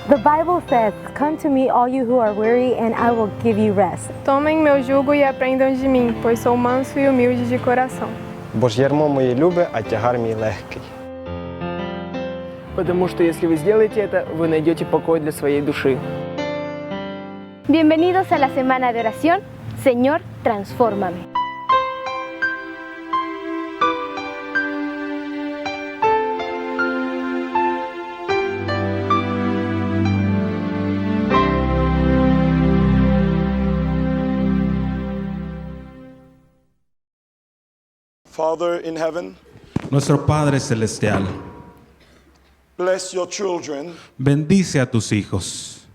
The Bible says, "Come to me, all you who are weary, and I will give you rest." Tomem meu jugo e aprendam de mim, pois sou manso e humilde de coração. Бо ж ярмо моє любе, а тягар мій легкий. Потому что если вы сделаете это, вы найдете покой для своей души. Bienvenidos a la semana de oración. Señor, transfórmame. Father in heaven, Nuestro Padre Celestial, bless your children bendice a tus hijos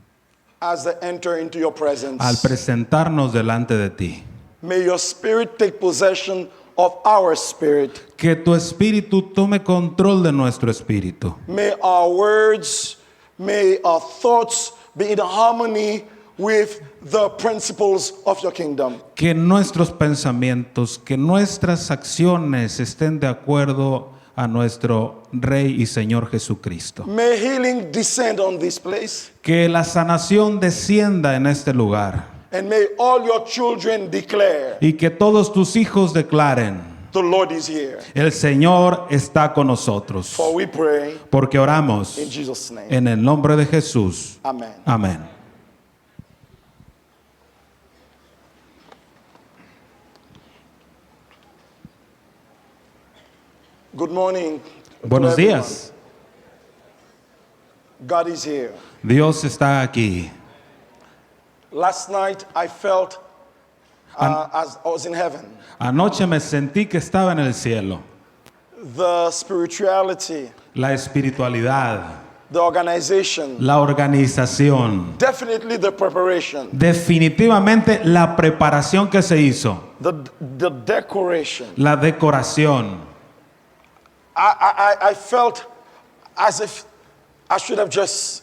as they enter into your presence. al presentarnos delante de ti. May your spirit take possession of our spirit. Que tu espíritu tome control de nuestro espíritu. May our words, may our thoughts be in harmony with the principles of your kingdom. Que nuestros pensamientos, que nuestras acciones estén de acuerdo a nuestro Rey y Señor Jesucristo. May healing descend on this place. Que la sanación descienda en este lugar. And may all your children declare, Y que todos tus hijos declaren, the Lord is here. el Señor está con nosotros. For we pray Porque oramos in Jesus' name. en el nombre de Jesús. Amen. Amén. Good morning. to Buenos everyone. días. God is here. Dios está aquí. Last night I felt as I was in heaven. Anoche me sentí que estaba en el cielo. The spirituality, La espiritualidad, the organization, la organización, definitely the preparation, definitivamente la preparación que se hizo, the decoration. la decoración. I felt as if I should have just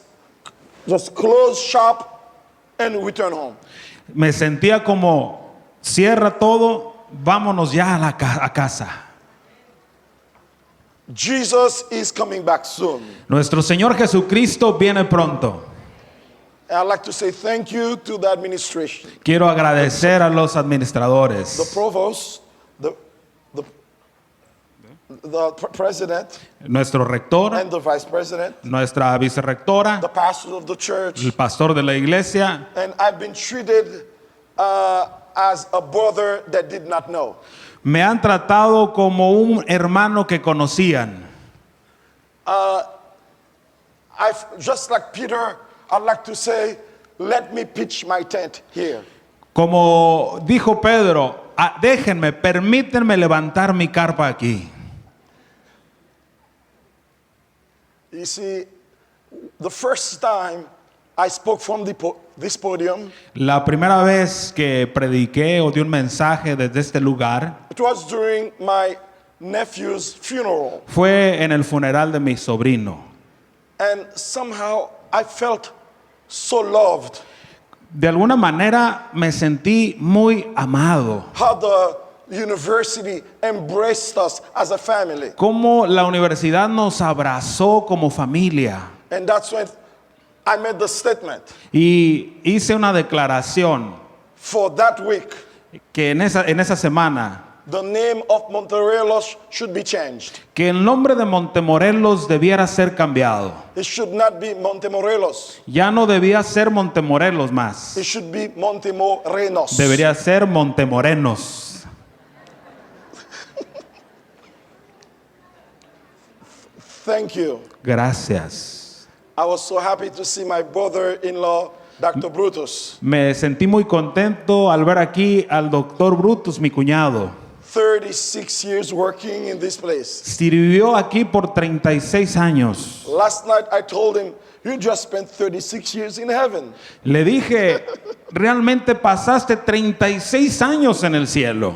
closed shop and return home. Me sentía como, cierra todo, vámonos ya a casa. Jesus is coming back soon. Nuestro Señor Jesucristo viene pronto. I'd like to say thank you to the administration, Quiero agradecer a los the administradores, provost, the president, nuestro rector, and the vice president, nuestra vicerrectora, the pastor of the church. el pastor de la iglesia. And I've been treated as a brother that did not know. Me han tratado como un hermano que conocían. Just like Peter, I'd like to say, let me pitch my tent here. Como dijo Pedro, déjenme, permítanme levantar mi carpa aquí. You see, the first time I spoke from this podium, La primera vez que prediqué o di un mensaje desde este lugar it was during my nephew's funeral. fue en el funeral de mi sobrino. And somehow I felt so loved. De alguna manera me sentí muy amado. How the university embraced us as a family. Cómo la universidad nos abrazó como familia. And that's when I made the statement. Y hice una declaración For that week, que en esa semana, the name of Montemorelos should be changed. que el nombre de Montemorelos debiera ser cambiado. It should not be Montemorelos. Ya no debía ser Montemorelos más. It should be Montemorenos. Debería ser Montemorenos. Thank you. Gracias. I was so happy to see my brother-in-law, Dr. Brutus. Me sentí muy contento al ver aquí al doctor Brutus, mi cuñado. 36 years working in this place. Sirvió aquí por 36 años. Last night I told him, you just spent 36 years in heaven. Le dije, realmente pasaste 36 años en el cielo.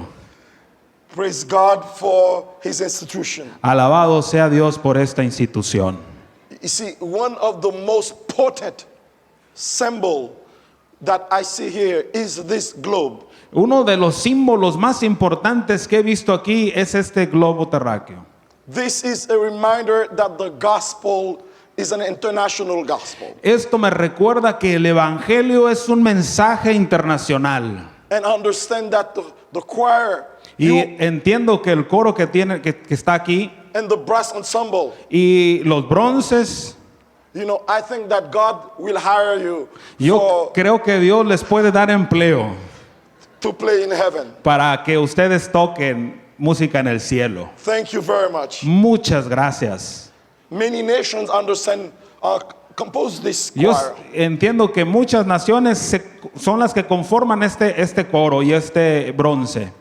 Praise God for his institution. Alabado sea Dios por esta institución. You see, one of the most potent symbol that I see here is this globe. Uno de los símbolos más importantes que he visto aquí es este globo terráqueo. This is a reminder that the gospel is an international gospel. Esto me recuerda que el evangelio es un mensaje internacional. And understand that the choir Y entiendo que el coro que está aquí and the brass ensemble, y los bronces, you know, I think that God will hire you yo creo que Dios les puede dar empleo to play in heaven. para que ustedes toquen música en el cielo. Thank you very much. Muchas gracias. Many nations compose this Yo choir. entiendo que muchas naciones son las que conforman este coro y este bronce.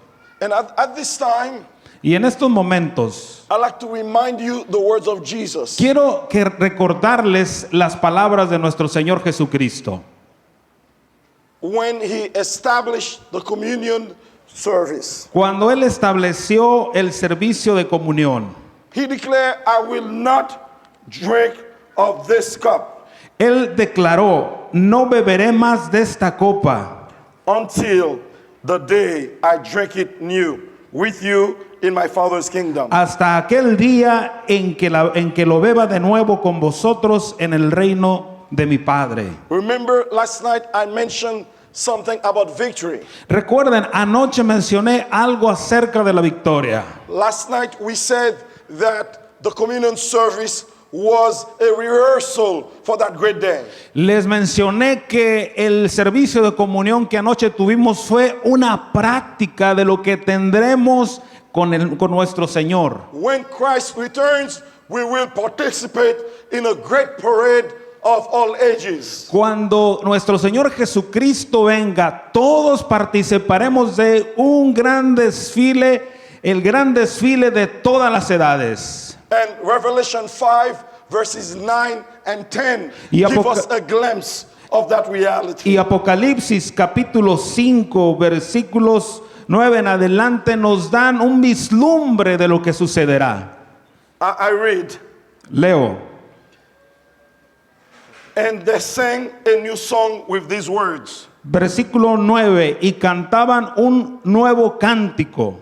And at this time, Y en estos momentos I'd like to remind you the words of Jesus. quiero recordarles las palabras de nuestro Señor Jesucristo. When he established the communion service, Cuando Él estableció el servicio de comunión, he declared, I will not drink of this cup Él declaró, no beberé más de esta copa until the day I drink it new with you in my Father's kingdom. hasta aquel día en que lo beba de nuevo con vosotros en el reino de mi Padre. Remember last night I mentioned something about victory. Recuerden, anoche mencioné algo acerca de la victoria. Last night we said that the communion service was a rehearsal for that great day. Les mencioné que el servicio de comunión que anoche tuvimos fue una práctica de lo que tendremos con nuestro Señor. When Christ returns, we will participate in a great parade of all ages. Cuando nuestro Señor Jesucristo venga, todos participaremos de un gran desfile, el gran desfile de todas las edades. And Revelation 5 verses 9 and 10 Y give us a glimpse of that reality. Y Apocalipsis capítulo 5 versículos 9 en adelante nos dan un vislumbre de lo que sucederá. I read, Leo. and they sang a new song with these words. Versículo 9, y cantaban un nuevo cántico.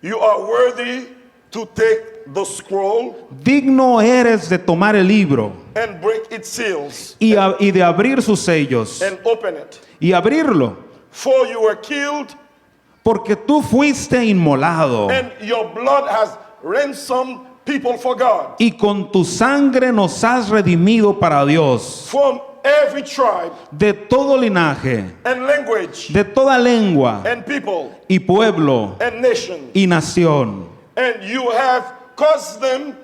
You are worthy to take the scroll Digno eres de tomar el libro and break its seals y de abrir sus sellos and open it. y abrirlo, For you were killed, porque tú fuiste inmolado and your blood has ransomed people for God y con tu sangre nos has redimido para Dios from every tribe de todo linaje, and language de toda lengua and people y pueblo and nation. y nación. And you have caused them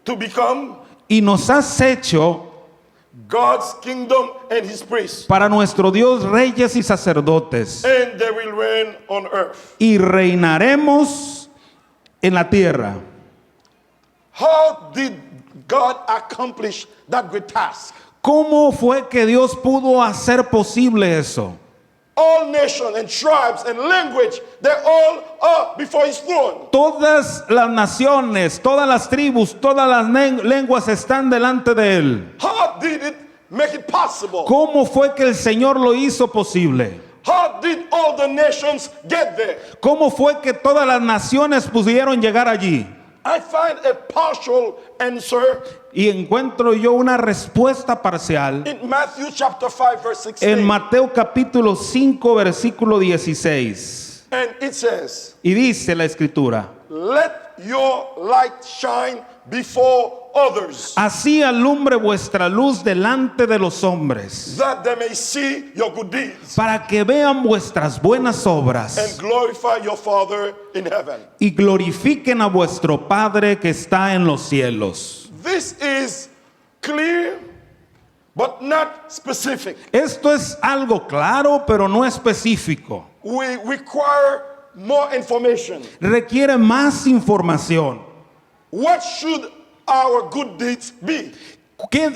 to become Y nos has hecho God's kingdom and his priests, para nuestro Dios reyes y sacerdotes, and they will reign on earth. y reinaremos en la tierra. How did God accomplish that great task? ¿Cómo fue que Dios pudo hacer posible eso? All nations and tribes and language, they all are before his throne. Todas las naciones, todas las tribus, todas las lenguas están delante de Él. How did it make it possible? ¿Cómo fue que el Señor lo hizo posible? How did all the nations get there? ¿Cómo fue que todas las naciones pudieron llegar allí? I find a partial answer Y encuentro yo una respuesta parcial in Matthew chapter 5 verse 16. en Mateo capítulo 5 versículo 16. And it says, Y dice la escritura: let your light shine before others, así alumbre vuestra luz delante de los hombres, that they may see your good deeds para que vean vuestras buenas obras and glorify your Father in heaven. y glorifiquen a vuestro Padre que está en los cielos. This is clear but not specific. Esto es algo claro, pero no específico. We require more information. Requiere más información. What should our good deeds be?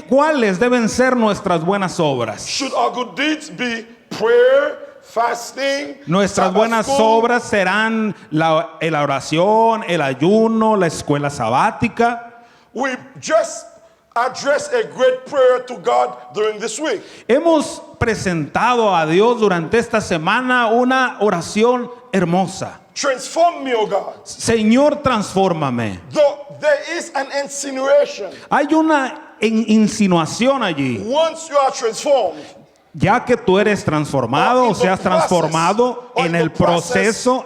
¿Cuáles deben ser nuestras buenas obras? Should our good deeds be prayer, fasting, Nuestras Sabbath buenas school? obras serán la oración, el ayuno, la escuela sabática. We just addressed a great prayer to God during this week. Hemos presentado a Dios durante esta semana una oración hermosa. Transform me, O God. Señor, transfórmame. Though there is an insinuation Hay una insinuación allí. Once you are transformed, Ya que tú eres transformado o seas transformado en el proceso,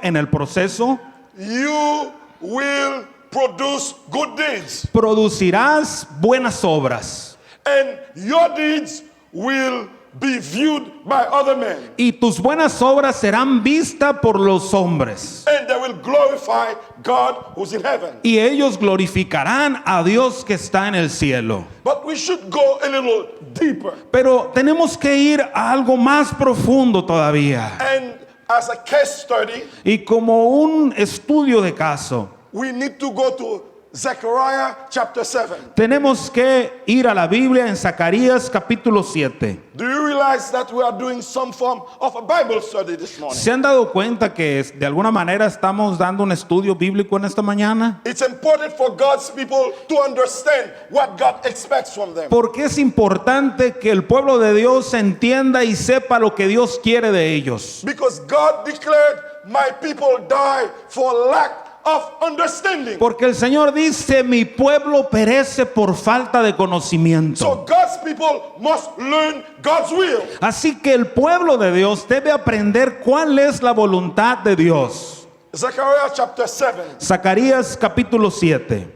you will produce good deeds. producirás buenas obras. And your deeds will be viewed by other men. Y tus buenas obras serán vistas por los hombres. And they will glorify God who's in heaven. Y ellos glorificarán a Dios que está en el cielo. But we should go a little deeper. Pero tenemos que ir a algo más profundo todavía. And as a case study, Y como un estudio de caso, we need to go to Zechariah chapter 7. tenemos que ir a la Biblia en Zacarías capítulo 7. Do you realize that we are doing some form of a Bible study this morning? ¿Se han dado cuenta que de alguna manera estamos dando un estudio bíblico en esta mañana? It's important for God's people to understand what God expects from them. Porque es importante que el pueblo de Dios entienda y sepa lo que Dios quiere de ellos. Because God declared, my people die for lack of understanding. Porque el Señor dice, mi pueblo perece por falta de conocimiento. So God's people must learn God's will. Así que el pueblo de Dios debe aprender cuál es la voluntad de Dios. Zechariah chapter 7, Zacarías capítulo 7,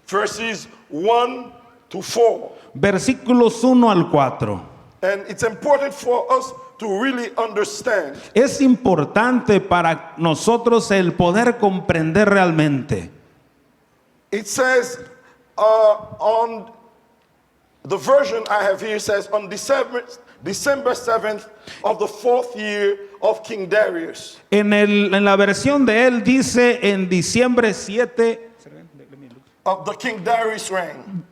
verses 1 to 4. versículos 1 al 4. And it's important for us to really understand Es importante para nosotros el poder comprender realmente. It says on the version I have here says on December 7th of the 4th year of King Darius. En la versión de él dice en diciembre 7, Of the King Darius reign.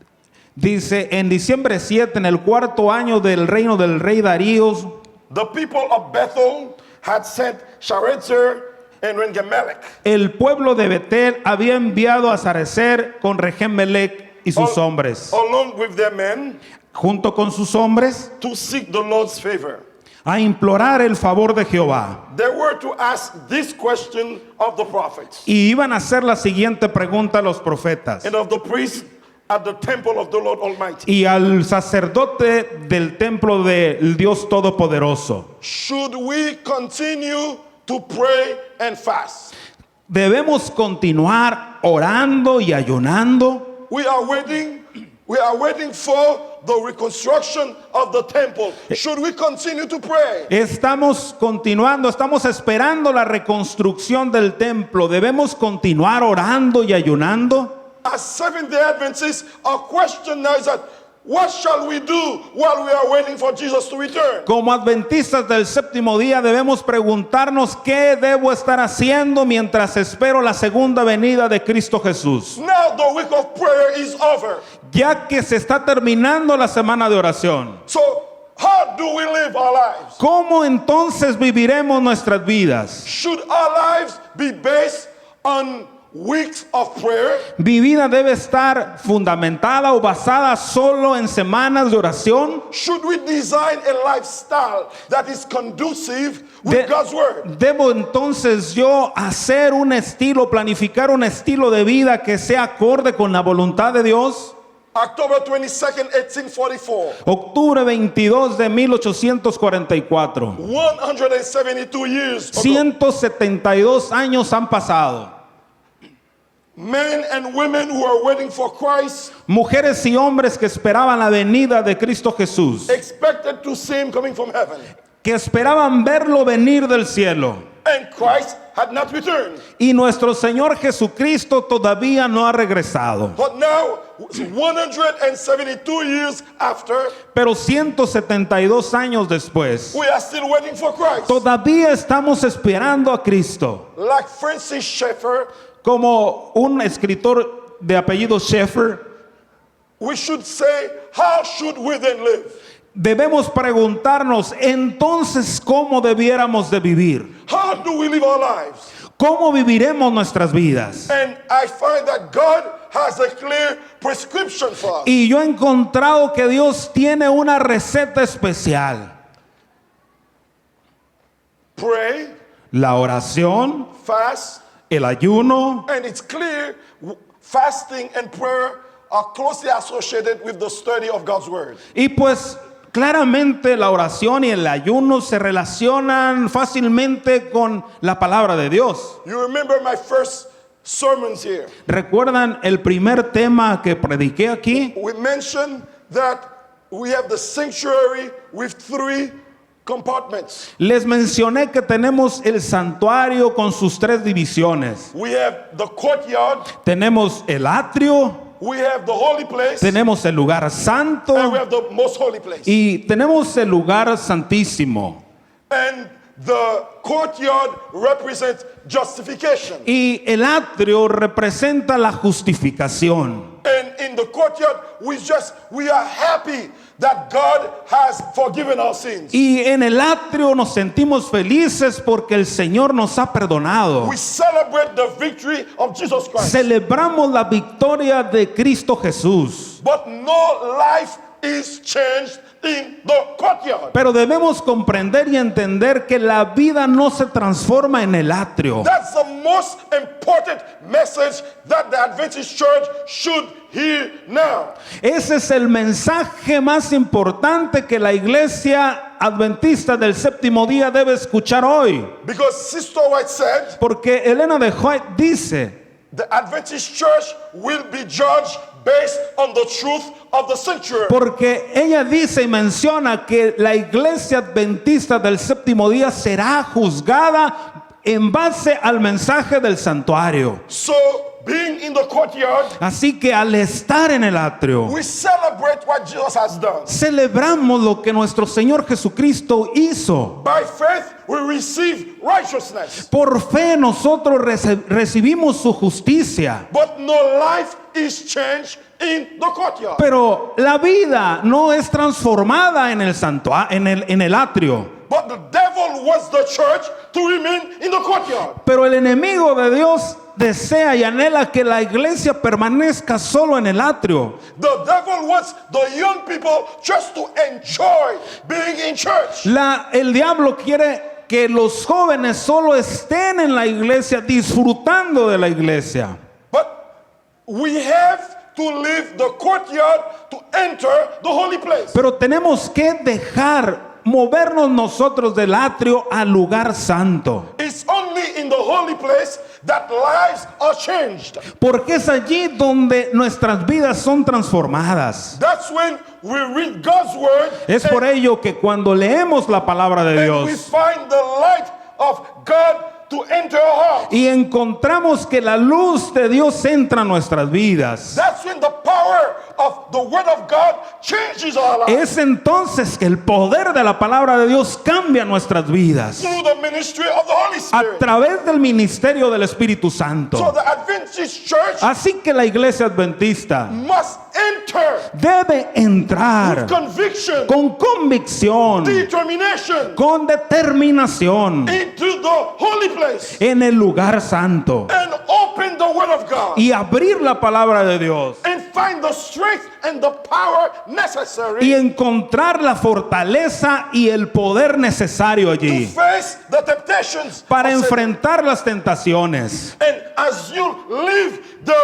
dice en diciembre 7, en el cuarto año del reino del rey Darío, The people of Bethel had sent Sharezer and Rengemelech. el pueblo de Betel había enviado a Sarecer con Regem-melech y sus hombres, Along with their men junto con sus hombres, to seek the Lord's favor. a implorar el favor de Jehová. They were to ask this question of the prophets Y iban a hacer la siguiente pregunta a los profetas and of the priests at the temple of the Lord Almighty. y al sacerdote del templo del Dios Todopoderoso. Should we continue to pray and fast? Debemos continuar orando y ayunando. We are waiting for the reconstruction of the temple. Should we continue to pray? Estamos continuando, estamos esperando la reconstrucción del templo. Debemos continuar orando y ayunando. As Seventh-day Adventists, our question now is that what shall we do while we are waiting for Jesus to return? Como adventistas del séptimo día debemos preguntarnos qué debo estar haciendo mientras espero la segunda venida de Cristo Jesús. Now the week of prayer is over. Ya que se está terminando la semana de oración, So how do we live our lives? ¿cómo entonces viviremos nuestras vidas? Should our lives be based on weeks of prayer? ¿Mi vida debe estar fundamentada o basada solo en semanas de oración? Should we design a lifestyle that is conducive with God's word? ¿Debo entonces yo hacer un estilo, planificar un estilo de vida que sea acorde con la voluntad de Dios? October 22nd, 1844. Octubre 22 de 1844. 172 years ago. 172 años han pasado. Men and women who are waiting for Christ Mujeres y hombres que esperaban la venida de Cristo Jesús, expected to see him coming from heaven. que esperaban verlo venir del cielo. And Christ had not returned. Y nuestro Señor Jesucristo todavía no ha regresado. But now, 172 years after, Pero 172 años después, we are still waiting for Christ. todavía estamos esperando a Cristo. Like Francis Schaeffer, Como un escritor de apellido Schaeffer, we should say, how should we then live? debemos preguntarnos entonces cómo debiéramos de vivir. How do we live our lives? ¿Cómo viviremos nuestras vidas? And I find that God has a clear prescription for us. Y yo he encontrado que Dios tiene una receta especial. Pray, La oración, fast, el ayuno, and it's clear fasting and prayer are closely associated with the study of God's word. Y pues claramente la oración y el ayuno se relacionan fácilmente con la palabra de Dios. You remember my first sermons here. ¿Recuerdan el primer tema que prediqué aquí? We mentioned that we have the sanctuary with 3 compartments. Les mencioné que tenemos el santuario con sus 3 divisiones. We have the courtyard, Tenemos el atrio, we have the holy place, tenemos el lugar santo and we have the most holy place. y tenemos el lugar santísimo. And the courtyard represents justification. Y el atrio representa la justificación. And in the courtyard, we are happy that God has forgiven our sins. Y en el atrio nos sentimos felices porque el Señor nos ha perdonado. We celebrate the victory of Jesus Christ. Celebramos la victoria de Cristo Jesús. But no life is changed in the courtyard. Pero debemos comprender y entender que la vida no se transforma en el atrio. That's the most important message that the Adventist Church should hear now. Ese es el mensaje más importante que la iglesia adventista del séptimo día debe escuchar hoy. Because Sister White said, Porque Elena de White dice, the Adventist Church will be judged based on the truth of the sanctuary. porque ella dice y menciona que la iglesia adventista del séptimo día será juzgada en base al mensaje del santuario. So, being in the courtyard, Así que al estar en el atrio, we celebrate what Jesus has done. celebramos lo que nuestro Señor Jesucristo hizo. By faith, we receive righteousness. Por fe nosotros recibimos su justicia. But no life is changed in the courtyard. Pero la vida no es transformada en el en el atrio. But the devil wants the church to remain in the courtyard. Pero el enemigo de Dios desea y anhela que la iglesia permanezca solo en el atrio. The devil wants the young people just to enjoy being in church. El diablo quiere que los jóvenes solo estén en la iglesia, disfrutando de la iglesia. But we have to leave the courtyard to enter the holy place. Pero tenemos que movernos nosotros del atrio al lugar santo. It's only in the holy place that lives are changed. Porque es allí donde nuestras vidas son transformadas. That's when we read God's word. Es por ello que cuando leemos la palabra de and we Dios find the light of God to enter our heart. y encontramos que la luz de Dios entra a nuestras vidas, That's when the power of the word of God changes our lives. es entonces que el poder de la palabra de Dios cambia nuestras vidas Through the ministry of the Holy a Spirit. través del ministerio del Espíritu So Santo. the Adventist church Así que la iglesia adventista must enter debe entrar with conviction, con convicción, determination con determinación into the holy place en el lugar santo and open the word of God y abrir la palabra de Dios and find the strength and the power necessary y encontrar la fortaleza y el poder necesario to allí face the temptations para of Satan. enfrentar las tentaciones. And as you leave the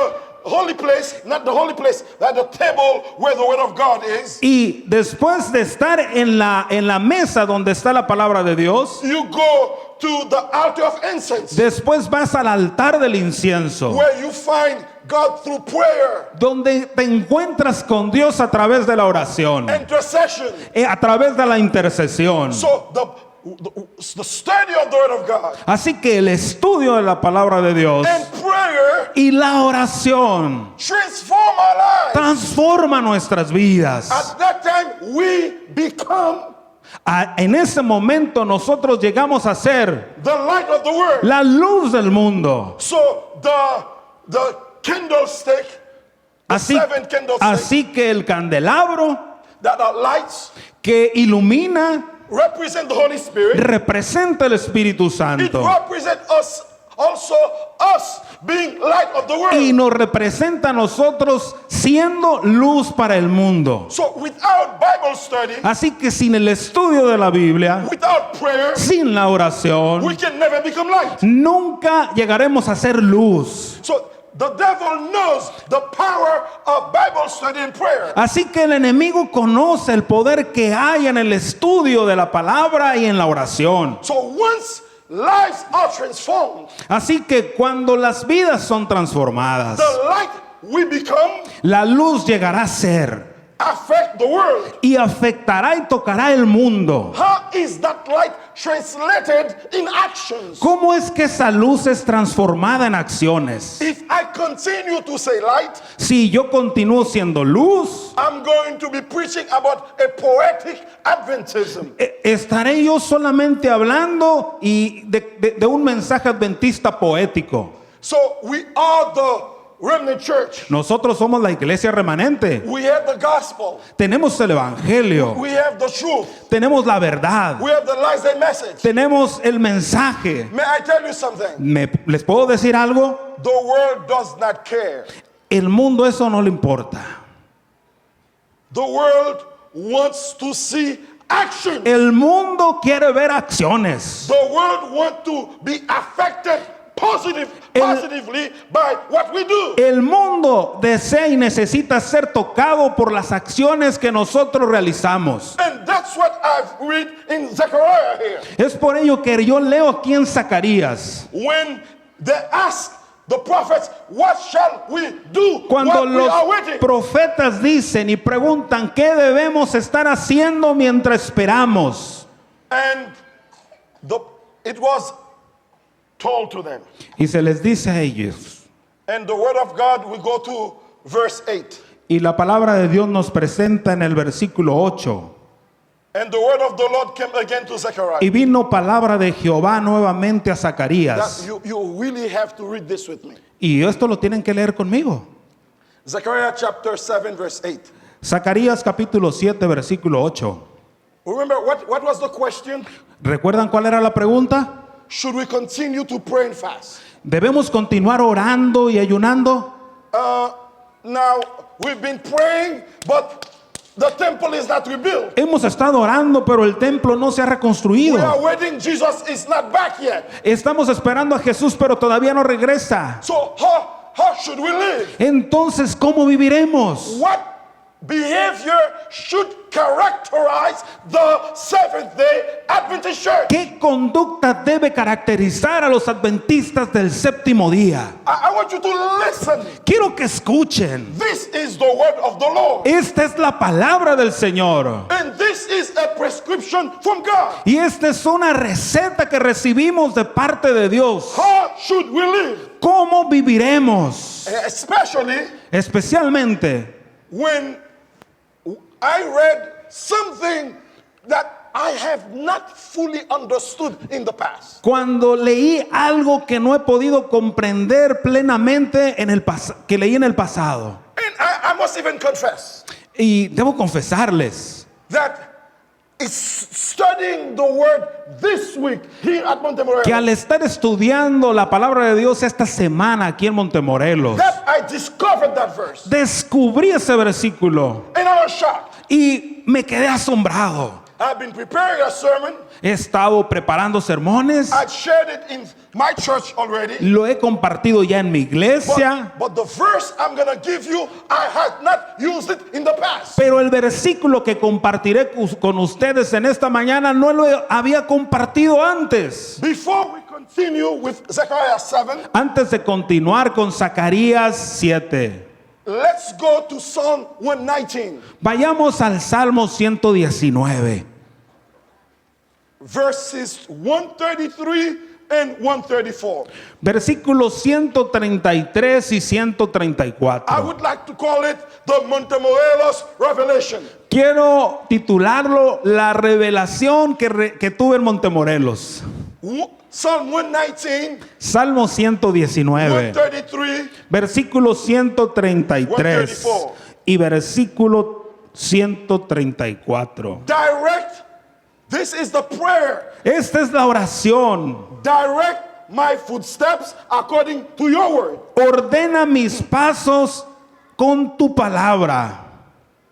holy place, not the holy place, that the table where the word of God is, Y después de estar en la mesa donde está la palabra de Dios, you go to the altar of incense, después vas al altar del incienso, where you find God through prayer, donde te encuentras con Dios a través de la oración, intercession. a través de la intercesión. So the study of the word of God Así que el estudio de la palabra de Dios and prayer y la oración transform our lives. transforma nuestras vidas. At that time, we become En ese momento nosotros llegamos a ser the light of the world. la luz del mundo. So the candlestick, the Así, 7 candlesticks así que el candelabro that are lights que ilumina represent the Holy Spirit. representa el Espíritu It Santo represents us also, us being light of the world. y nos representa a nosotros siendo luz para el mundo. So without Bible study, Así que sin el estudio de la Biblia, without prayer, sin la oración, we can never become light. nunca llegaremos a ser luz. So the devil knows the power of Bible study and prayer. Así que el enemigo conoce el poder que hay en el estudio de la palabra y en la oración. So once lives are transformed, Así que cuando las vidas son transformadas, the light we become la luz llegará a ser affect the world. y afectará y tocará el mundo. How is that light translated in actions? ¿Cómo es que esa luz es transformada en acciones? If I continue to say light, Si yo continúo siendo luz, I'm going to be preaching about a poetic Adventism. estaré yo solamente hablando y de un mensaje adventista poético. So we are the remnant church. Nosotros somos la iglesia remanente. We have the gospel. Tenemos el evangelio, We have the truth. tenemos la verdad, We have the lies and message. tenemos el mensaje. May I tell you something? ¿Les puedo decir algo? The world does not care. El mundo eso no le importa. The world wants to see action. El mundo quiere ver acciones. The world wants to be affected positively by what we do. El mundo desea y necesita ser tocado por las acciones que nosotros realizamos. And that's what I've read in Zechariah here. Es por ello que yo leo aquí en Zacarías. When they ask the prophets, what shall we do Cuando while we are los waiting? profetas dicen y preguntan qué debemos estar haciendo mientras esperamos. And it was told to them. Y se les dice a ellos. And the word of God, we go to verse 8. Y la palabra de Dios nos presenta en el versículo 8. And the word of the Lord came again to Zechariah. Y vino palabra de Jehová nuevamente a That Zacarías. you really have to read this with me. Y esto lo tienen que leer conmigo. Zechariah chapter 7 verse 8. Zacarías capítulo 7 versículo 8. Remember what was the question? ¿Recuerdan cuál era la pregunta? Should we continue to pray and fast? ¿Debemos continuar orando y ayunando? Now we've been praying, but the temple is not rebuilt. Hemos estado orando, pero el templo no se ha We are reconstruido. waiting. Jesus is not back yet. Estamos esperando a Jesús, pero todavía no regresa. So how should we live? Entonces, ¿cómo viviremos? What behavior should characterize the Seventh-day Adventist Church? ¿Qué conducta debe caracterizar a los adventistas del séptimo día? I want you to listen. Quiero que escuchen. This is the word of the Lord. Esta es la palabra del Señor. And this is a prescription from God. Y esta es una receta que recibimos de parte de Dios. How should we live? ¿Cómo viviremos? Especially Especialmente when I read something that I have not fully understood in the past. cuando leí algo que no he podido comprender plenamente que leí en el pasado. And I must even confess Y debo confesarles that studying the word this week here at Montemorelos, que al estar estudiando la palabra de Dios esta semana aquí en Montemorelos, that I discovered that verse. descubrí ese versículo And I was shocked. y me quedé asombrado. I've been preparing a sermon. He estado preparando sermones, I've shared it in my church already. lo he compartido ya en mi iglesia, But the verse I'm going to give you, I had not used it in the past. pero el versículo que compartiré con ustedes en esta mañana no lo había compartido antes. Before we continue with Zechariah 7, Antes de continuar con Zacarías 7, let's go to Psalm 119, vayamos al Salmo 119, verses 133 and 134. versículos 133 y I 134. would like to call it the Montemorelos Revelation. Quiero titularlo La revelación que tuve en Montemorelos. Psalm 119, Salmo 119, 133, versículo 133 134. y versículo 134. direct, this is the prayer. Esta es la oración. Direct my footsteps according to your word. Ordena mis pasos con tu palabra.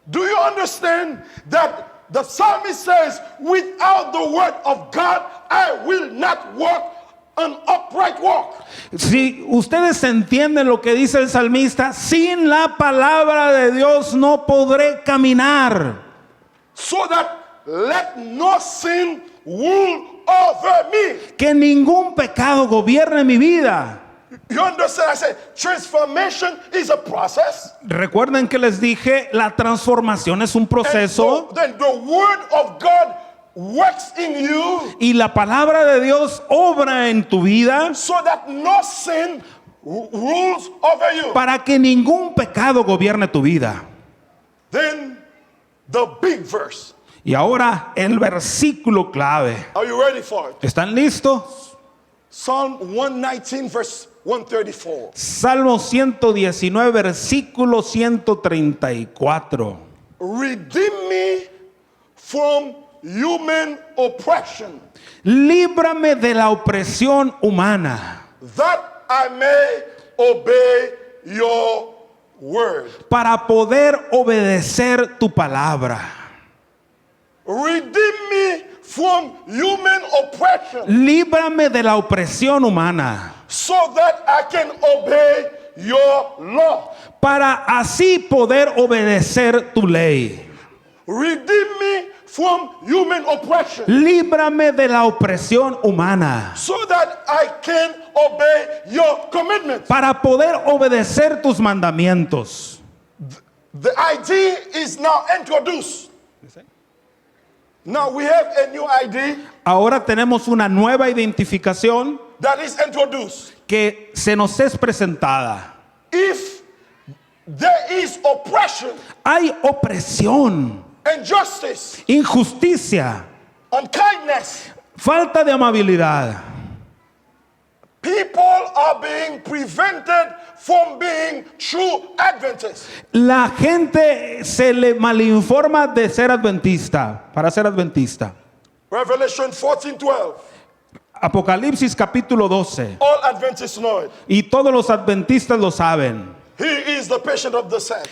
Do you understand that the psalmist says, without the word of God, I will not walk an upright walk. Si ustedes entienden lo que dice el salmista, sin la palabra de Dios no podré caminar. So that let no sin rule over me. Que ningún pecado gobierne mi vida. You understand? I said transformation is a process. Recuerden que les dije, la transformación es un And proceso. so then the word of God works in you Y la palabra de Dios obra en tu vida so that no sin rules over you. para que ningún pecado gobierne tu vida. Then the big verse. Y ahora el versículo clave. Are you ready for it? ¿Están listos? Psalm 119 verse 134. Salmo 119, versículo 134. Redeem me from human oppression, Líbrame de la opresión humana, that I may obey your word. para poder obedecer tu palabra. Redeem me from human oppression, Líbrame de la opresión humana, so that I can obey your law. para así poder obedecer tu ley. Redeem me from human oppression, Líbrame de la opresión humana, so that I can obey your commitments. para poder obedecer tus mandamientos. The ID is now introduced. Now we have a new ID Ahora tenemos una nueva identificación that is introduced. que se nos es presentada. If there is oppression, Hay opresión, injustice, injusticia, unkindness, falta de amabilidad. people are being prevented from being true Adventists. La gente se le malinforma de ser adventista, para ser adventista. Revelation 14:12. Apocalipsis capítulo 12. All Adventists know it. Y todos los adventistas lo saben. He is the patient of the saints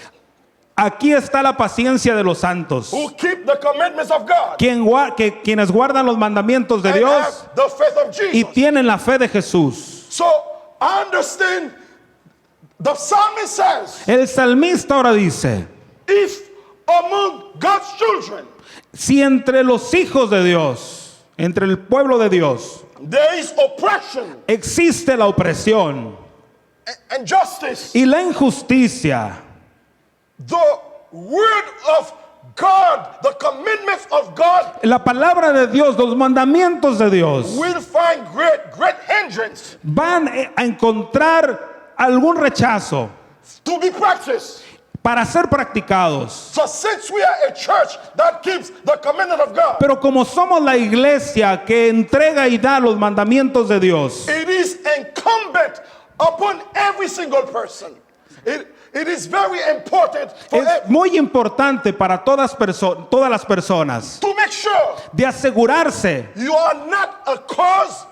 Aquí está la paciencia de los santos, who keep the commandments of God quienes guardan los mandamientos de and Dios have the faith of y Jesus. tienen la fe de Jesús. So I understand the psalmist says, El salmista ahora dice, if among God's children si entre los hijos de Dios, entre el pueblo de Dios, there is oppression existe la opresión and justice, y la injusticia, the word of God, the commitments of God la palabra de Dios, los mandamientos de Dios will find great hindrance van a encontrar algún rechazo to be practiced. para ser practicados. So since we are a church that keeps the commandment of God, Pero como somos la iglesia que entrega y da los mandamientos de Dios, it is incumbent upon every single person. It is very important for es muy importante para todas las personas to make sure de asegurarse you are not a cause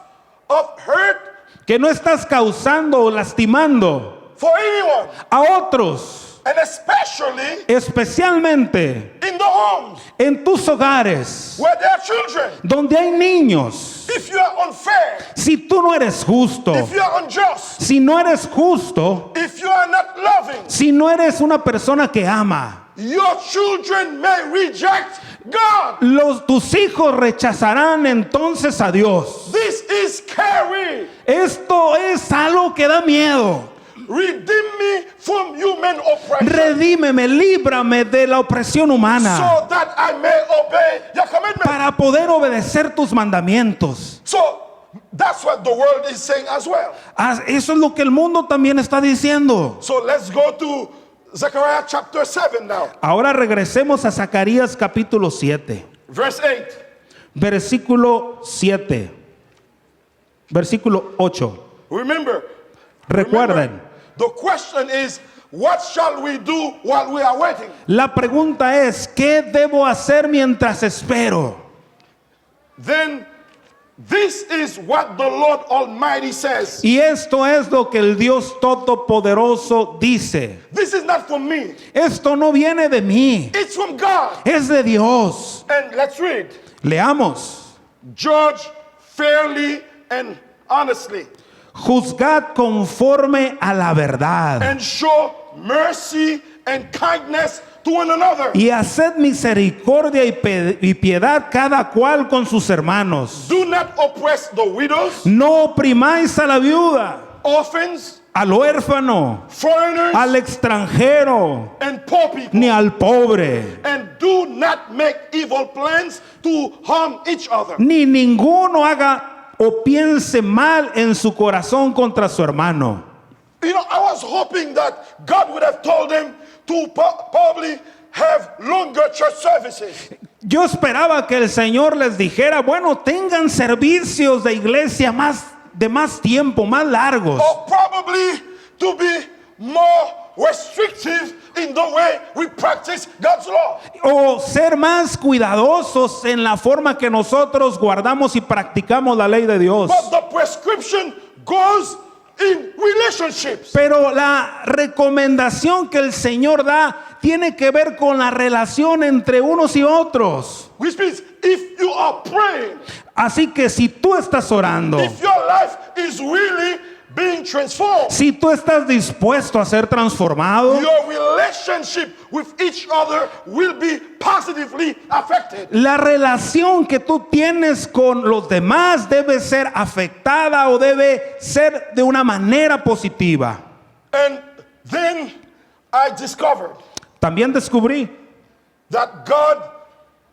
of hurt que no estás causando o lastimando for anyone, a otros, and especially especialmente in the homes en tus hogares where there are children. donde hay niños. If you are unfair, Si tú no eres justo, if you are unjust, si no eres justo, if you are not loving, si no eres una persona que ama, your children may reject God. tus hijos rechazarán entonces a Dios. This is scary. Esto es algo que da miedo. Redeem me from human oppression, Redímeme, líbrame de la opresión humana so that I may obey your commandments. para poder obedecer tus mandamientos. So that's what the world is saying as well. Eso es lo que el mundo también está diciendo. So let's go to Zechariah chapter 7 now, Ahora regresemos a Zacarías capítulo 7, verse 8. versículo 7, versículo 8. Remember, Recuerden, the question is, what shall we do while we are waiting? la pregunta es, ¿qué debo hacer mientras espero? Then this is what the Lord Almighty says. Y esto es lo que el Dios Todopoderoso dice. This is not from me. Esto no viene de mí, It's from God. es de Dios. And let's read. Leamos. Judge fairly and honestly, Juzgad conforme a la verdad. and show mercy and kindness to one another. Y haced misericordia y piedad cada cual con sus hermanos. Do not oppress the widows, No oprimáis a la viuda, orphans, al huérfano, foreigners, al extranjero, and poor people. ni al pobre. And do not make evil plans to harm each other. Ni ninguno haga o piense mal en su corazón contra su hermano. You know, I was hoping that God would have told them to probably have longer church services. Yo esperaba que el Señor les dijera, bueno, tengan servicios de iglesia de más tiempo, más largos. Or probably to be more restrictive in the way we practice God's law. O ser más cuidadosos en la forma que nosotros guardamos y practicamos la ley de Dios. But the prescription goes in relationships. Pero la recomendación que el Señor da tiene que ver con la relación entre unos y otros. Which means if you are praying, Así que si tú estás orando, if your life is really being transformed, si tú estás dispuesto a ser transformado, your relationship with each other will be positively affected. la relación que tú tienes con los demás debe ser afectada o debe ser de una manera positiva. And then I discovered También descubrí that God,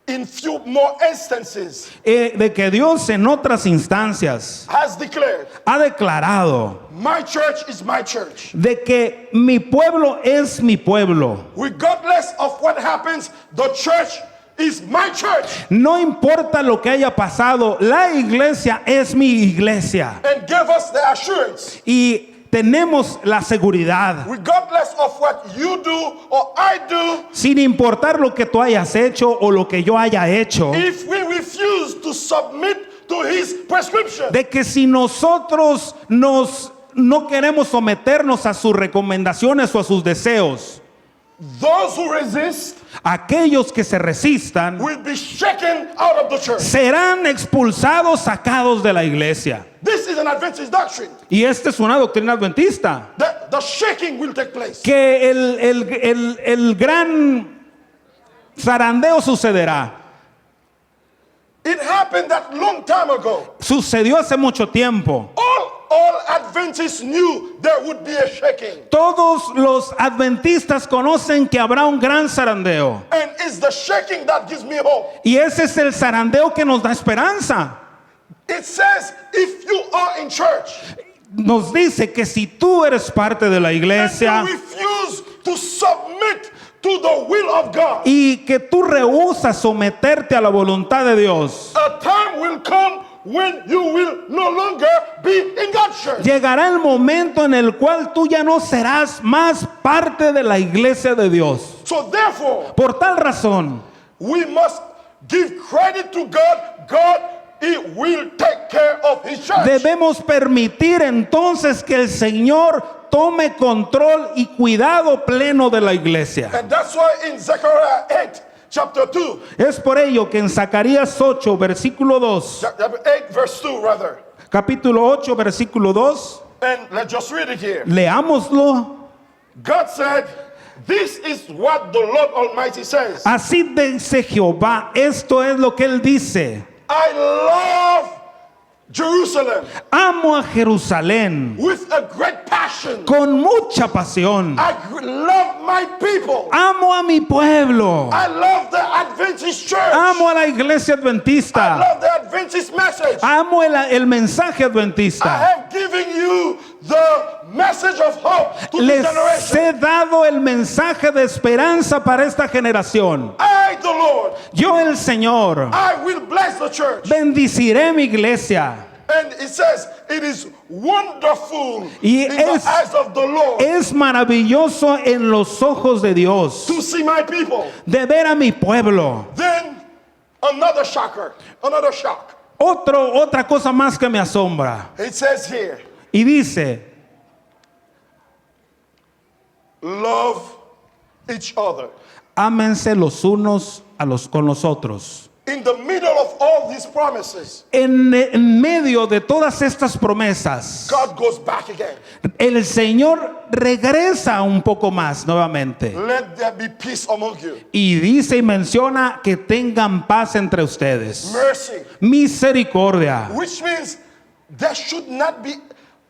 in few more instances, de que Dios en otras instancias has declared, ha declarado my church is my church. de que mi pueblo es mi pueblo. Regardless of what happens, the church is my church. No importa lo que haya pasado, la iglesia es mi iglesia. And give us the assurance, Y tenemos la seguridad, regardless of what you do or I do, sin importar lo que tú hayas hecho o lo que yo haya hecho, if we refuse to submit to his prescription, de que si nosotros no queremos someternos a sus recomendaciones o a sus deseos, those who resist aquellos que se resistan will be shaken out of the church. serán expulsados, sacados de la iglesia. This is an Adventist doctrine. Y esta es una doctrina adventista, The shaking will take place. que el gran zarandeo sucederá. It happened that long time ago. Sucedió hace mucho tiempo. All Adventists knew there would be a shaking. Todos los adventistas conocen que habrá un gran zarandeo. And it's the shaking that gives me hope. Y ese es el zarandeo que nos da esperanza. It says, if you are in church Nos dice que si tú eres parte de la and iglesia you refuse to submit to the will of God, y que tú rehusas someterte a la voluntad de Dios, a time will come when you will no longer be in God's church. llegará el momento en el cual tú ya no serás más parte de la iglesia de Dios. So therefore, Por tal razón, we must give credit to God. God, He will take care of His church. debemos permitir entonces que el Señor tome control y cuidado pleno de la iglesia. And that's why in Zechariah 8, chapter 2, Es por ello que en Zacarías 8, versículo 2, chapter 8, verse 2, rather, capítulo 8, versículo 2, and let's just read it here. leámoslo. God said, this is what the Lord Almighty says. Así dice Jehová, esto es lo que él dice. I love Jerusalem Amo a Jerusalén with a great passion. con mucha pasión. I love my people. Amo a mi pueblo. I love the Adventist church. Amo a la iglesia I adventista. love the Adventist message. Amo el mensaje I adventista. have given you the message of hope to this Les generation. he dado el mensaje de esperanza para esta generación. I, the Lord, Yo, el Señor, I will bless the church. bendiciré mi iglesia. And it says, it is wonderful Y in the eyes of the Lord es maravilloso en los ojos de Dios to see my people. de ver a mi pueblo. Then another shocker, another shock. Otra cosa más que me asombra. It says here, Y dice, love each other. ámense los unos con los otros. in the middle of all these promises, En medio de todas estas promesas, God goes back again. el Señor regresa un poco más nuevamente. Let there be peace among you. Y dice y menciona que tengan paz entre ustedes. Mercy, Misericordia. which means there should not be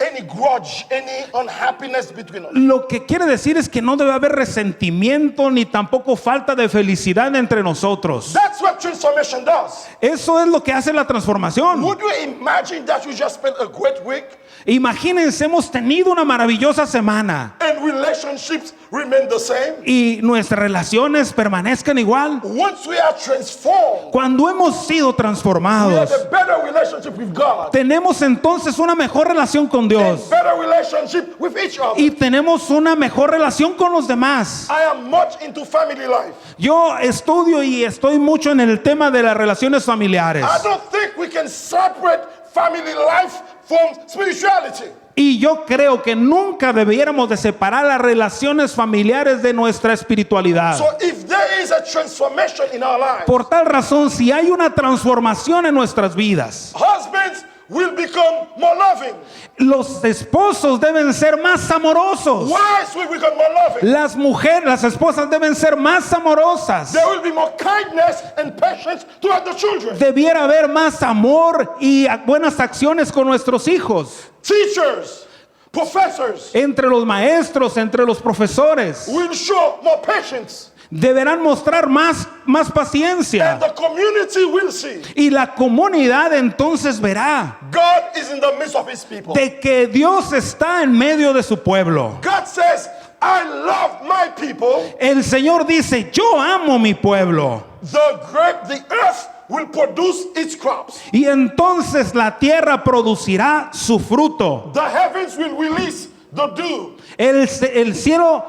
any grudge, any unhappiness between us. Lo que quiere decir es que no debe haber resentimiento ni tampoco falta de felicidad entre nosotros. That's what transformation does. Eso es lo que hace la transformación. Would you imagine that you just spent a great week Imagínense, hemos tenido una maravillosa semana and relationships remain the same? y nuestras relaciones permanezcan igual. Once we are transformed, Cuando hemos sido we have transformados, a better relationship with God, tenemos entonces una mejor relación con a Dios better relationship with each other. y tenemos una mejor relación con los demás. I am much into family life. Yo estudio y estoy mucho en el tema de las relaciones familiares. I don't think we can separate family life from spirituality. Y yo creo que nunca debiéramos de separar las relaciones familiares de nuestra espiritualidad. So if there is a transformation in our lives, Por tal razón, si hay una transformación en nuestras vidas, husbands will become more loving. los esposos deben ser más amorosos. Wives will become more loving. Las mujeres, las esposas deben ser más amorosas. There will be more kindness and patience toward the children. Debiera haber más amor y buenas acciones con nuestros hijos. Teachers, professors Entre los maestros, entre los profesores. will show more patience. Deberán mostrar más And paciencia. the community will see Y la comunidad entonces verá God is in the midst of his people. de que Dios está en medio de su pueblo. God says, I love my people. El Señor dice, yo amo mi pueblo. The earth will produce its crops. Y entonces la tierra producirá su fruto. The heavens will release the dew. El cielo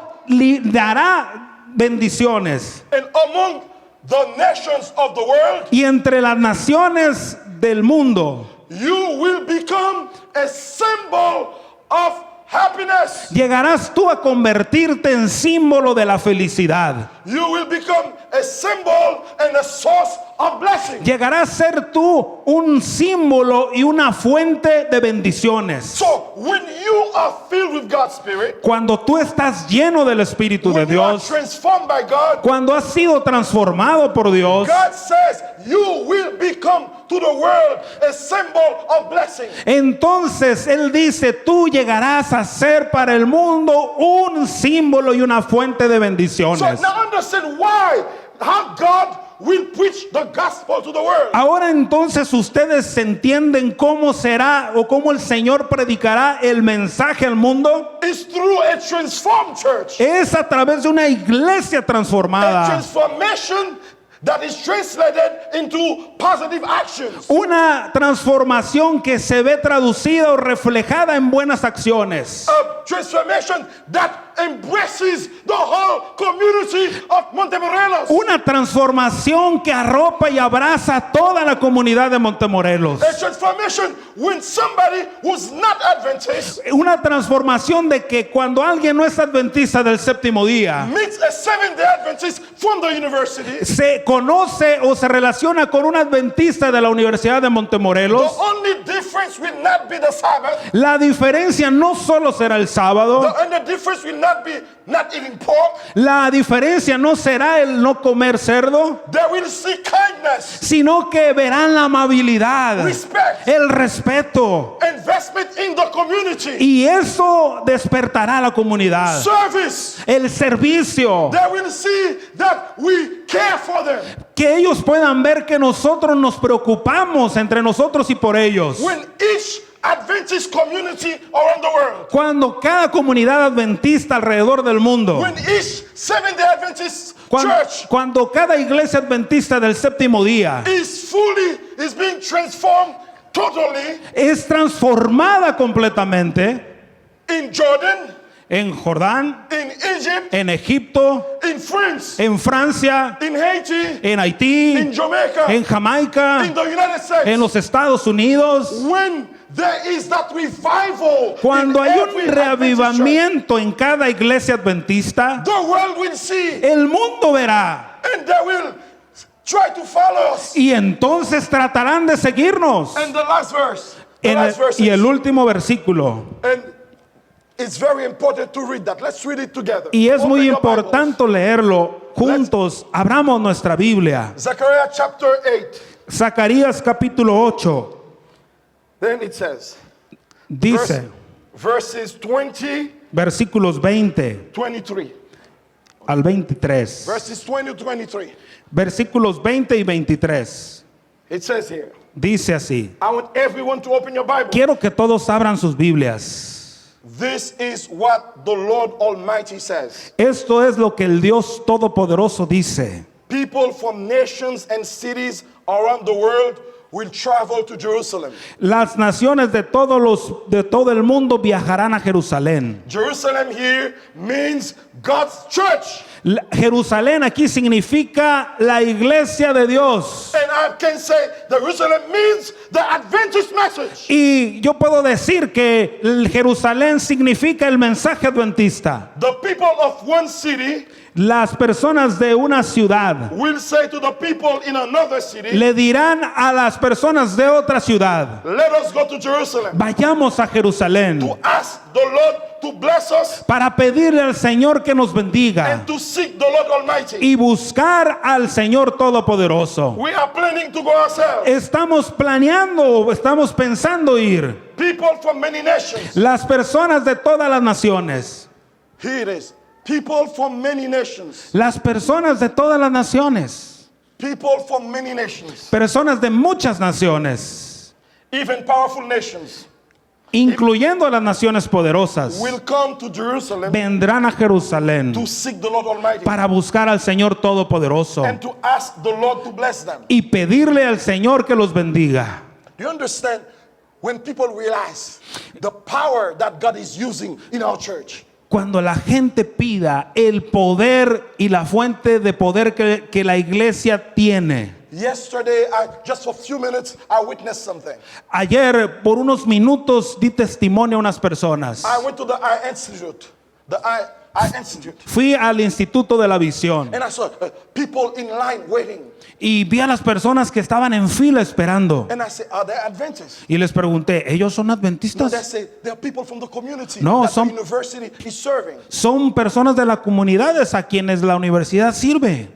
dará bendiciones. And among the nations of the world, Y entre las naciones del mundo you will become a symbol of happiness. llegarás tú a convertirte en símbolo de la felicidad. You will become a symbol and a source of blessing. Llegarás a ser tú un símbolo y una fuente de bendiciones. So when you are filled with God's Spirit, Cuando tú estás lleno del Espíritu de when you are Dios, transformed by God, cuando has sido transformado por Dios, God says you will become to the world a symbol of blessing. entonces Él dice, tú llegarás a ser para el mundo un símbolo y una fuente de So bendiciones. now understand how God will preach the gospel to the world. Ahora entonces ustedes entienden cómo será o cómo el Señor predicará el mensaje al mundo. It's through a transformed church. Es a través de una iglesia A transformada. transformation that is translated into positive actions. Una transformación que se ve traducida o reflejada en buenas acciones. A transformation that embraces the whole community of Montemorelos. Una transformación que arropa y abraza a toda la comunidad de Montemorelos. A transformation when somebody who's not Adventist Una transformación de que cuando alguien no es adventista del séptimo día, meets a Seventh-day Adventist from the university. se conoce o se relaciona con un adventista de la Universidad de The Montemorelos. only difference will not be the Sabbath. La diferencia no solo será el sábado, The difference will not be not eating pork. la diferencia no será el no comer cerdo, They will see kindness, sino que verán la amabilidad, respect, el respeto, investment in the community, y eso despertará a la comunidad. service. El servicio, They will see that we care for them. que ellos puedan ver que nosotros nos preocupamos entre nosotros y por ellos. When each Adventist community around the world, Cuando cada comunidad adventista alrededor del mundo, when each Seventh-day Adventist church cuando cada iglesia adventista del séptimo día is being transformed totally es transformada completamente in Jordan, en Jordán, in Egypt, en Egipto, in France, en Francia, in Haiti, en Haití, in Jamaica, en Jamaica, in the United States. en los Estados Unidos. When there is that revival, Cuando in hay every un Adventist reavivamiento en cada iglesia adventista, church, the world will see el mundo verá and they will try to follow us. Y entonces tratarán de seguirnos. And the last verse. The En last verse y el is- último versículo. and it's very important to read that. Let's read it together. Y es Open muy your Bibles. importante leerlo juntos. Abramos nuestra Biblia. Zechariah chapter 8. Zacarías capítulo 8 Then it says, dice, verses 20, versículos 20 23. al 23. Verses 20 to 23. Versículos 20 y 23. It says here, Dice así. I want everyone to open your Bible. Quiero que todos abran sus Biblias. This is what the Lord Almighty says. Esto es lo que el Dios Todopoderoso dice. People from nations and cities around the world will travel to Jerusalem. Las naciones de todo el mundo viajarán a Jerusalén. Jerusalem here means God's church. Jerusalén aquí significa la iglesia de Dios. And I can say Jerusalem means the Adventist message. Y yo puedo decir que el Jerusalén significa el mensaje adventista. The people of one city Las personas de una ciudad will say to the people in another city, le dirán a las personas de otra ciudad, let us go to Jerusalem vayamos a Jerusalén to ask the Lord to bless us para pedirle al Señor que nos bendiga and to seek the Lord Almighty. y buscar al Señor Todopoderoso. We are planning to go ourselves. Estamos planeando, estamos pensando ir. People from many nations. Las personas de todas las naciones. Here it is. People from many nations. Las personas de todas las naciones. People from many nations. Personas de muchas naciones, Even powerful nations incluyendo las naciones poderosas, will come to Jerusalem vendrán a Jerusalén to seek the Lord Almighty para buscar al Señor Todopoderoso and to ask the Lord to bless them. y pedirle al Señor que los bendiga. Do you understand? When people realize the power that God is using in our church, Cuando la gente pida el poder y la fuente de poder que la iglesia tiene. yesterday, just for a few minutes, I witnessed something. Ayer, por unos minutos, di testimonio a unas personas. I went to the Eye Institute, the Eye Institute, Fui al Instituto de la Visión and I saw people in line waiting. y vi a las personas que estaban en fila esperando. And I said, are they Adventists? Y les pregunté, ¿ellos son No, they adventistas? say they're people from the community No, that son- the university is serving. Son personas de las comunidades a quienes la universidad sirve.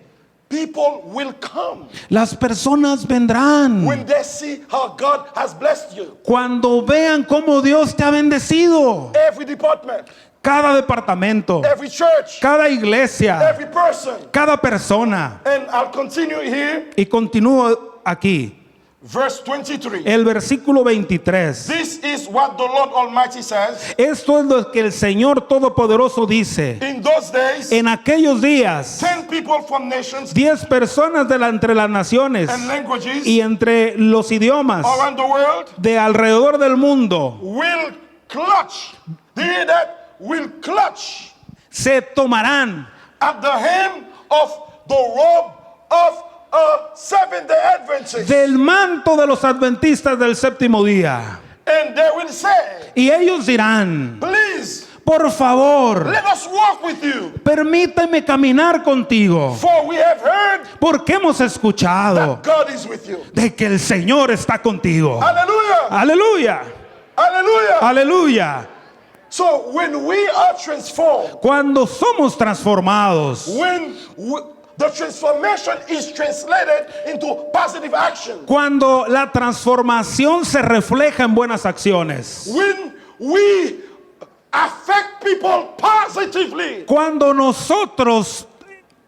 People will come Las personas vendrán when they see how God has blessed you. cuando vean cómo Dios te ha bendecido. Every department, Cada departamento, every church, cada iglesia, every person. cada persona. And I'll continue here. Y continúo aquí. Verse 23. El versículo 23. This is what the Lord Almighty says. Esto es lo que el Señor Todopoderoso dice. In those days, En aquellos días, 10 people from nations 10 personas entre las naciones and languages y entre los idiomas around the world de alrededor del mundo will clutch. Do you hear that? Will clutch se tomarán at the hem of the robe of a Seventh-day Adventist. del manto de los adventistas del séptimo día. And they will say, Y ellos dirán, please, por favor, let us walk with you. permíteme caminar contigo, For we have heard porque hemos escuchado that God is with you. de que el Señor está contigo. Hallelujah. Aleluya, Hallelujah. aleluya. So when we are transformed, Cuando somos transformados, when the transformation is translated into positive action, cuando la transformación se refleja en buenas acciones, when we affect people positively, cuando nosotros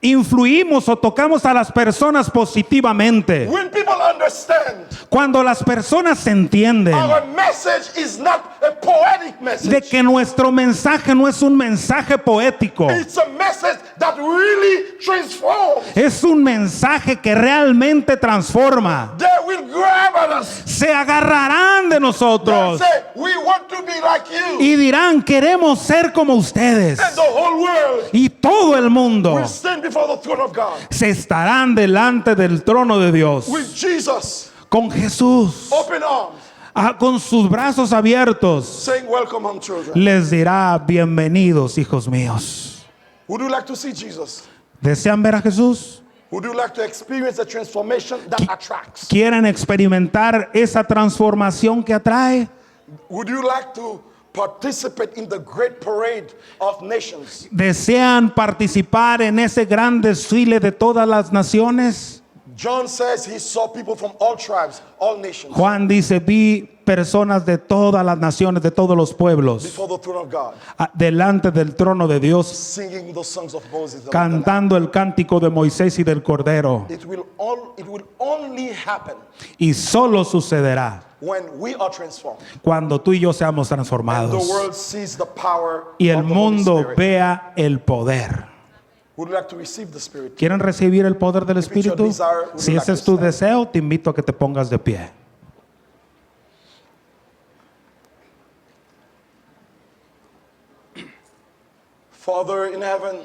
influimos o tocamos a las personas positivamente, when people understand cuando las personas entienden our message is not a poetic de message, que nuestro mensaje no es un mensaje poético, it's a message that really transforms. es un mensaje que realmente transforma. They will grab at us. Se agarrarán de They'll nosotros say, we want to be like you. y dirán, queremos ser como ustedes. And the whole world Y todo el mundo will stand before the throne of God se estarán delante del trono de Dios with Jesus, con Jesús, open arms, con sus brazos abiertos. saying, welcome home, children. Les dirá, bienvenidos, hijos míos. Would you like to see Jesus? ¿Desean ver a Jesús? Would you like to experience a transformation that attracts? ¿Quieren experimentar esa transformación que atrae? Would you like to participate in the great parade of nations? ¿Desean participar en ese gran desfile de todas las naciones? John says he saw people from all tribes, all nations, Juan dice, vi personas de todas las naciones, de todos los pueblos, before the throne of God, delante del trono de Dios, singing the songs of Moses. cantando el cántico de Moisés y del Cordero. It will only happen Y solo sucederá when we are transformed. cuando tú y yo seamos And transformados the world sees the power y el of the Holy mundo Spirit. vea el poder. Would you like to receive the Spirit? ¿Quieren recibir el poder del If it's your Espíritu? desire, would Si you ese like es to tu stand? deseo, te invito a que te pongas de pie. Father in heaven,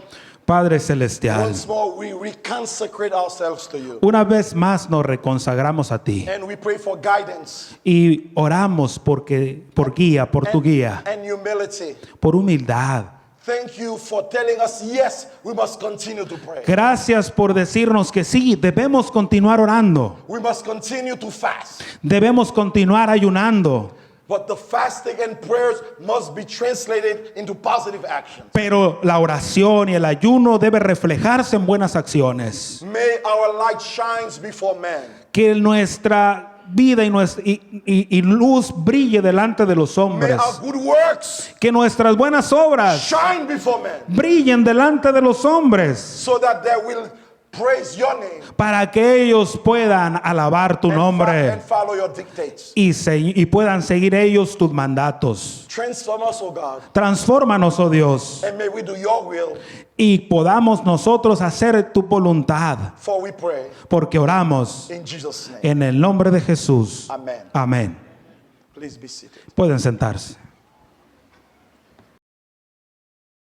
Padre Celestial, once more we reconsecrate ourselves to you. una vez más nos reconsagramos a ti And we pray for guidance y oramos por guía, por tu guía, and humility. por humildad. Thank you for telling us, yes, we must continue to pray. Gracias por decirnos que sí, debemos continuar orando, We must continue to fast. debemos continuar ayunando, But the fasting and prayers must be translated into positive actions. pero la oración y el ayuno debe reflejarse en buenas acciones. May our light shines before men. Que nuestra vida y luz brille delante de los May hombres. our good works Que nuestras buenas obras shine before men, brillen delante de los hombres, so that they will praise your name para que ellos puedan alabar tu and nombre follow your dictates. y puedan seguir ellos tus mandatos. Transform us, O God, Transfórmanos, oh Dios, and may we do your will, y podamos nosotros hacer tu voluntad, for we pray porque oramos in Jesus' name. en el nombre de Jesús. Amen. Amén. Please be seated. Pueden sentarse.